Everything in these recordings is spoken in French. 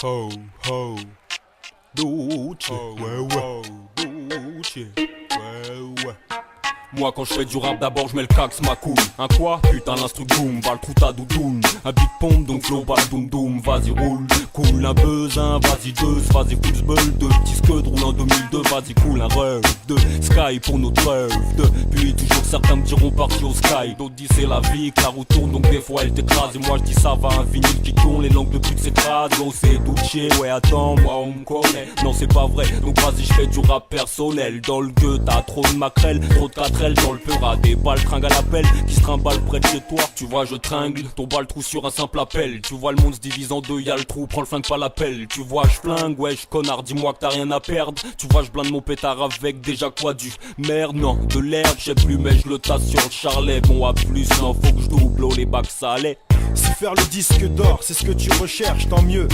Ho, ho, Duce, ouais, ouais, Duce, ouais, ouais. Moi quand je fais du rap d'abord je mets le cax ma couille. Un quoi? Putain l'instru boom, va le trou ta doudoune. Un beat pompe donc flow balle doum doum. Vas-y roule, cool un buzz, un vas-y deux, vas-y cool zbeul. Deux petits scuds roule en 2002, vas-y cool un rêve. De sky pour notre rêve. Depuis toujours certains me diront parti au sky. D'autres disent c'est la vie que la roue tourne donc des fois elle t'écrase. Et moi je dis ça va un vinyle qui tourne, les langues de pute s'écrasent. Oh c'est Duce, ouais attends moi on me connaît. Non c'est pas vrai, donc vas-y je fais du rap personnel. Dans le gueux t'as trop de maquerelles, trop de 4L dans le peur. Des balles tringuent à l'appel qui se trimballent près de chez toi. Tu vois je tringle, ton bas le trou sur un simple appel. Tu vois le monde se divise en deux, y'a le trou, prends le flingue pas l'appel. Tu vois je flingue, wesh connard dis-moi que t'as rien à perdre. Tu vois je blinde mon pétard avec déjà quoi du merde. Non de l'herbe, je sais plus mais je le tasse sur le charlet. Bon à plus non faut que je double oh, les bacs ça allait. Si faire le disque d'or c'est ce que tu recherches, tant mieux.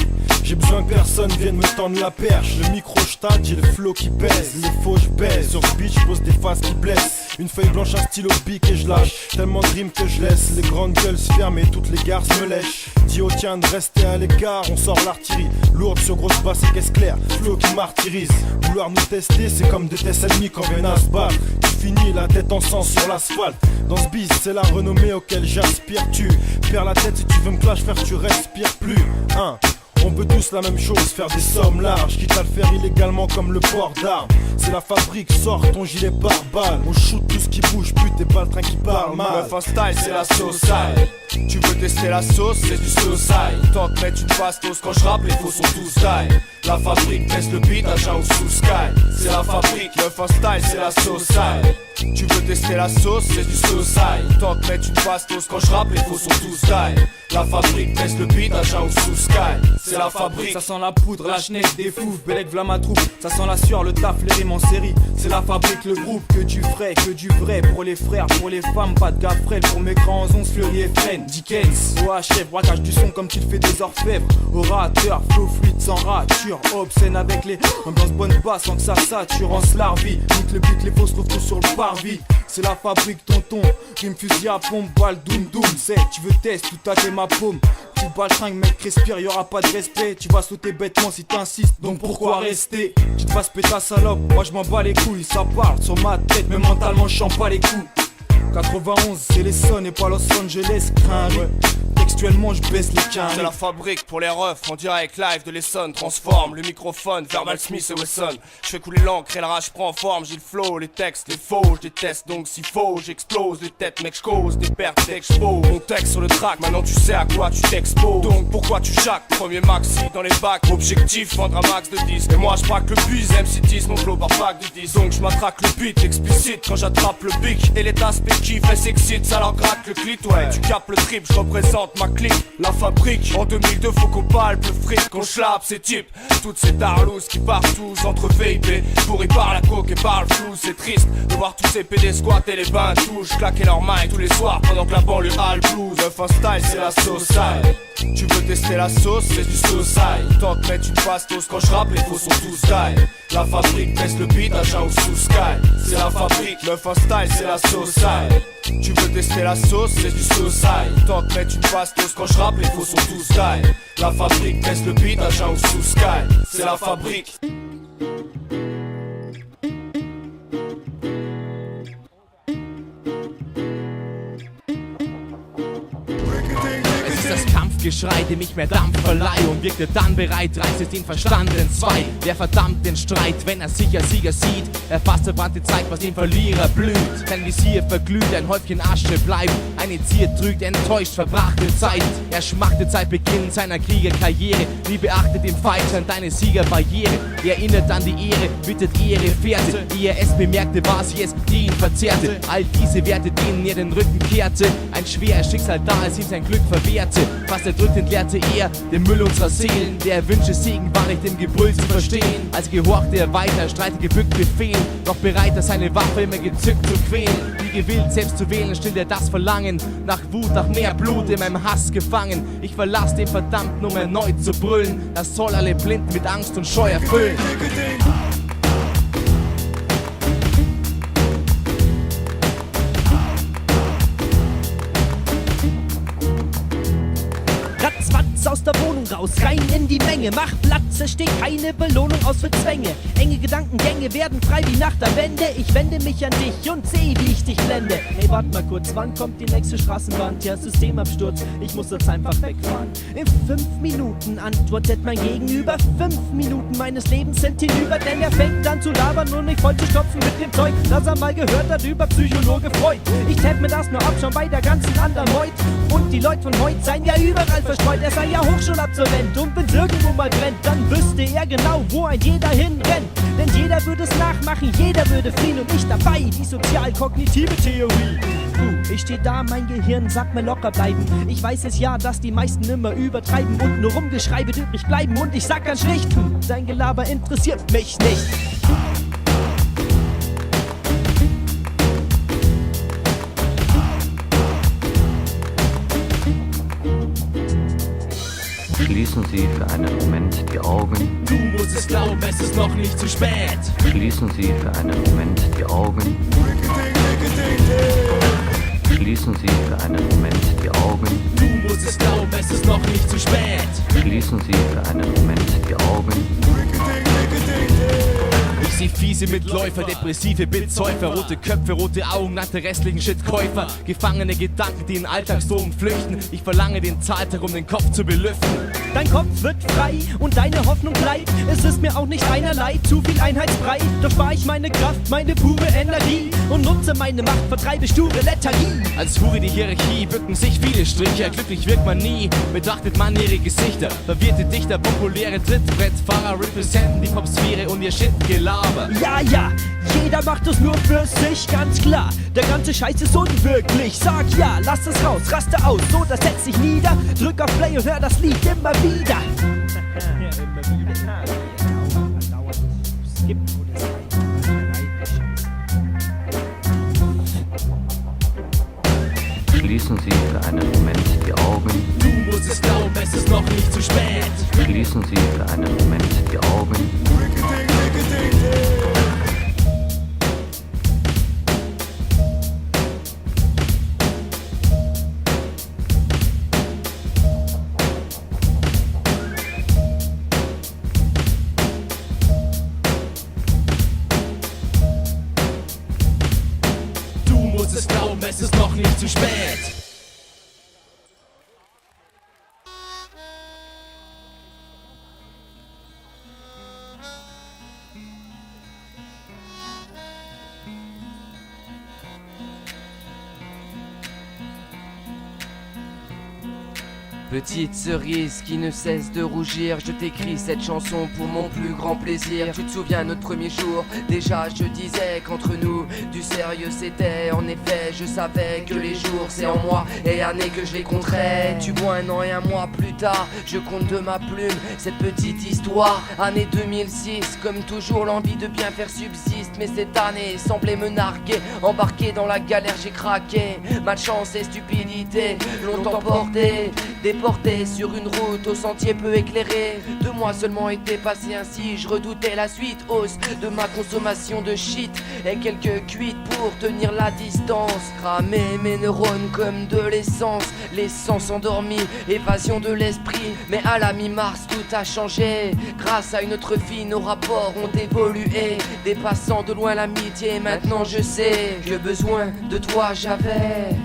J'ai besoin que personne vienne me tendre la perche. Le micro j'tâte, j'ai le flow qui pèse. Les faux j'baise, sur ce beat j'pose des faces qui blessent. Une feuille blanche, un stylo bic et je lâche. Tellement de rimes que je laisse les grandes gueules se ferment et toutes les gares se me lèchent. Dis au tien de rester à l'écart, on sort l'artillerie. Lourde sur grosse basse et caisse claire, flow qui martyrise. Vouloir nous tester c'est comme des tests ennemis quand viennent à se battre. Tu finis la tête en sang sur l'asphalte. Dans ce bis c'est la renommée auquel j'aspire. Tu perds la tête si tu veux me clash faire tu respires plus hein. On veut tous la même chose, faire des sommes larges, quitte à le faire illégalement comme le port d'armes. C'est la fabrique, sors ton gilet par balle. On shoot tout ce qui bouge, pute t'es pas le train qui parle mal. Meuf en style c'est la sauce sale. Tu veux tester la sauce, c'est du suicide. Tant que mettre une bastos quand je rappe, les faux sont tous style. La fabrique baisse le beat, agent ou sous sky. C'est la fabrique, meuf en style c'est la sauce sale. Tu veux tester la sauce, c'est du suicide. Tant que mettre une bastos quand je rappe, les faux sont tous style. La fabrique baisse le beat, agent ou sous sky. C'est la fabrique. Ça sent la poudre, la chenille, des fous, Bellec v'là ma troupe. Ça sent la sueur, le taf, les rimes en série. C'est la fabrique, le groupe, que du vrai, que du vrai. Pour les frères, pour les femmes, pas de gars frêles. Pour mes grands 11, Fleury et Fresne. Dickens, OHF, braquage du son comme tu le fais des orfèvres. Orateur, flow fluide sans rature. Obscène avec les ambiance bonne basse sans que ça sature. En slarvie, nique le beat, les fausses retrouvent sur le parvis. C'est la fabrique, tonton. Rime fusil à pompe, balle, doum doum. C'est, tu veux test, tout à t'es ma paume. Tu bats le tringue, mec, respire, y'aura pas de respect. Tu vas sauter bêtement si t'insistes, donc pourquoi rester? Tu te fasses péter ta salope, moi je m'en bats les couilles. Ça parle sur ma tête, mais mentalement je pas les coups. 91, c'est les Sons et pas Los Angeles, crains ouais. Textuellement je baisse les quins. C'est la fabrique pour les refs, en direct live de l'Essonne. Transforme le microphone vers Mal Smith et Wesson. Je fais couler l'encre et la rage prend forme. J'ai le flow, les textes, les faux, je déteste donc s'il faut. J'explose les têtes, mec, j'cause des pertes d'expo. Mon texte sur le track, maintenant tu sais à quoi tu t'exposes. Donc pourquoi tu jacques? Premier maxi dans les bacs. Objectif, vendre un max de 10. Et moi je braque le bus, MC10, mon flow par pack de 10. Donc je m'attraque le beat, explicite quand j'attrape le bic. Et les tasses qui fait s'excite, ça leur gratte le clit, ouais. Tu capes le trip, je représente ma clique. La fabrique, en 2002 faut qu'on palpe le fric, qu'on schlappe ces types. Toutes ces tarlousses qui partent tous entre VIP, pourris par la coke et par le flou. C'est triste de voir tous ces PD squatter les bains touches, claquer leurs mains tous les soirs pendant que la banlieue a le blues. Meuf en style c'est la sauce sale. Tu veux tester la sauce, c'est du suicide. Tant que mettre une bastos quand je rappe, les faux sont tous style. La fabrique baisse le beat, agent ou sous sky. C'est la fabrique, meuf en style c'est la sauce sale. Tu veux tester la sauce, c'est du suicide. Tant que mettre une bastos quand je rappe, les faux sont tous style. La fabrique baisse le beat, agent ou sous sky. C'est la fabrique. Das Kampfgeschrei, dem ich mehr Dampf verleihe und wirkte dann bereit, reißt es den Verstand entzwei. Wer verdammt den Streit, wenn er sich als Sieger sieht? Er fasst verbrannte Zeit, was dem Verlierer blüht. Sein Visier verglüht, ein Häufchen Asche bleibt. Eine Zier trügt, enttäuscht, verbrachte Zeit. Er schmachtet seit Beginn seiner Kriegerkarriere. Wie beachtet im Fight an deine Siegerbarriere. Erinnert an die Ehre, bittet ihre Fährte. Wie er es bemerkte, war sie es, die ihn verzehrte. All diese Werte, denen er den Rücken kehrte. Ein schweres Schicksal da, als ihm sein Glück verwehrte. Fast erdrückt entleerte er den Müll unserer Seelen. Der Wünsche Segen war nicht im Gebrüll zu verstehen. Also gehorchte er weiter, streite gebückt Befehl. Doch bereit, er seine Waffe immer gezückt zu quälen. Wie gewillt, selbst zu wählen, stillt er das Verlangen. Nach Wut, nach mehr Blut, in meinem Hass gefangen. Ich verlass den Verdammten, um erneut zu brüllen. Das soll alle Blinden mit Angst und Scheu erfüllen. Platz aus der Wohnung raus, rein in die Menge. Mach Platz, es steht keine Belohnung aus für Zwänge. Enge Gedankengänge werden frei wie nach der Wende. Ich wende mich an dich und seh, wie ich dich blende. Hey, warte mal kurz, wann kommt die nächste Straßenbahn? Ja, Systemabsturz, ich muss jetzt einfach wegfahren. In 5 Minuten antwortet mein Gegenüber. 5 Minuten meines Lebens sind hinüber, denn er fängt an zu labern und mich voll zu stopfen mit dem Zeug, das er mal gehört hat über Psychologe Freud. Ich tät mir das nur ab, schon bei der ganzen anderen Meut. Und die Leute von heute seien ja überall verstreut. Er sei ja Hochschulabsolvent und wenn's irgendwo mal brennt, dann wüsste er genau, wo ein jeder hinrennt. Denn jeder würde es nachmachen, jeder würde fliehen und ich dabei, die sozial-kognitive Theorie. Ich steh da, mein Gehirn sagt mir locker bleiben. Ich weiß es ja, dass die meisten immer übertreiben und nur Rumgeschrei wird übrig bleiben. Und ich sag ganz schlicht, dein Gelaber interessiert mich nicht. Schließen Sie für einen Moment die Augen. Du musst es glauben, es ist noch nicht zu spät. Schließen Sie für einen Moment die Augen. Schließen Sie für einen Moment die Augen. Du musst es glauben, es ist noch nicht zu spät. Schließen Sie für einen Moment die Augen. Ich seh fiese Mitläufer, depressive Bildsäufer, rote Köpfe, rote Augen, nannte restlichen Shitkäufer. Gefangene Gedanken, die in Alltagsdrogen flüchten. Ich verlange den Zahltag, um den Kopf zu belüften. Dein Kopf wird frei und deine Hoffnung bleibt. Es ist mir auch nicht einerlei, zu viel Einheitsbrei. Doch spar ich meine Kraft, meine pure Energie und nutze meine Macht, vertreibe sture Lethargie. Als Hure die Hierarchie bücken sich viele Striche. Glücklich wirkt man nie, betrachtet man ihre Gesichter. Verwirrte Dichter, populäre Trittbrettfahrer representen die Popsphäre und ihr Shit-Gelaber. Ja, ja, jeder macht es nur für sich, ganz klar. Der ganze Scheiß ist unwirklich. Sag ja, lass es raus, raste aus, so das setzt sich nieder. Drück auf Play und hör das Lied immer wieder. Schließen Sie für einen Moment die Augen. Du musst es glauben, es ist noch nicht zu spät. Schließen Sie für einen Moment die Augen. Du musst es glauben, es ist noch nicht zu spät. Petite cerise qui ne cesse de rougir, je t'écris cette chanson pour mon plus grand plaisir. Tu te souviens notre premier jour, déjà je disais qu'entre nous du sérieux c'était. En effet je savais que les jours c'est en moi et année que je les compterais. Tu vois 1 an et 1 mois plus tard, je compte de ma plume cette petite histoire. Année 2006, comme toujours l'envie de bien faire subsiste. Mais cette année semblait me narguer, embarqué dans la galère j'ai craqué. Malchance et stupidité l'ont emporté, déporté sur une route au sentier peu éclairé. 2 mois seulement étaient passés ainsi, je redoutais la suite. Hausse de ma consommation de shit et quelques cuites pour tenir la distance. Cramer mes neurones comme de l'essence, l'essence endormie, évasion de l'esprit. Mais à la mi-mars tout a changé, grâce à une autre fille nos rapports ont évolué, dépassant de loin l'amitié. Maintenant je sais que besoin de toi j'avais.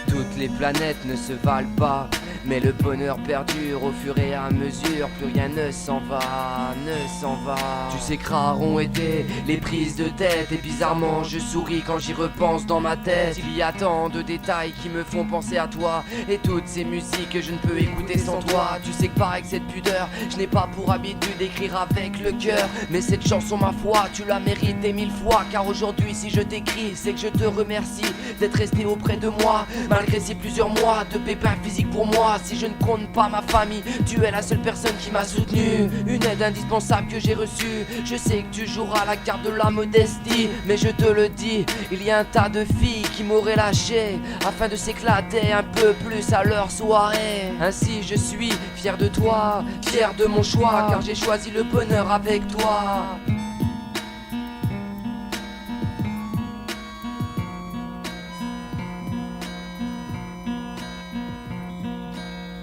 Toutes les planètes ne se valent pas, mais le bonheur perdure au fur et à mesure. Plus rien ne s'en va, ne s'en va. Tu sais que rares ont été les prises de tête, et bizarrement je souris quand j'y repense dans ma tête. Il y a tant de détails qui me font penser à toi, et toutes ces musiques que je ne peux écouter sans toi. Tu sais que pareil que cette pudeur, je n'ai pas pour habitude d'écrire avec le cœur, mais cette chanson ma foi, tu l'as méritée 1000 fois. Car aujourd'hui si je t'écris, c'est que je te remercie d'être resté auprès de moi, malgré ces plusieurs mois de pépins physiques pour moi. Si je ne compte pas ma famille, tu es la seule personne qui m'a soutenu, une aide indispensable que j'ai reçue. Je sais que tu joueras la carte de la modestie, mais je te le dis, il y a un tas de filles qui m'auraient lâché afin de s'éclater un peu plus à leur soirée. Ainsi je suis fier de toi, fier de mon choix, car j'ai choisi le bonheur avec toi.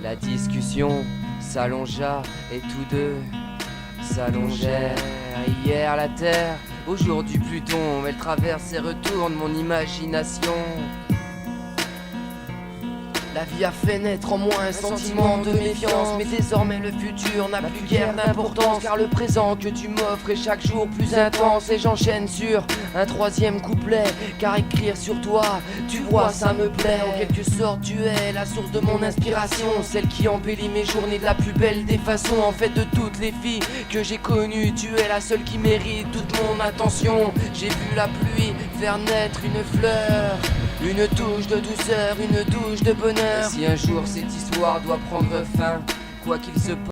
La discussion s'allongea et tous deux s'allongèrent. Hier la terre, aujourd'hui Pluton, elle traverse et retourne mon imagination. La vie a fait naître en moi un sentiment de méfiance, mais désormais le futur n'a plus guère d'importance, car le présent que tu m'offres est chaque jour plus intense. Et j'enchaîne sur un troisième couplet, car écrire sur toi, tu vois ça me plaît. En quelque sorte tu es la source de mon inspiration, celle qui embellit mes journées de la plus belle des façons. En fait de toutes les filles que j'ai connues, tu es la seule qui mérite toute mon attention. J'ai vu la pluie faire naître une fleur, une touche de douceur, une douche de bonheur. Si un jour cette histoire doit prendre fin, quoi qu'il se passe,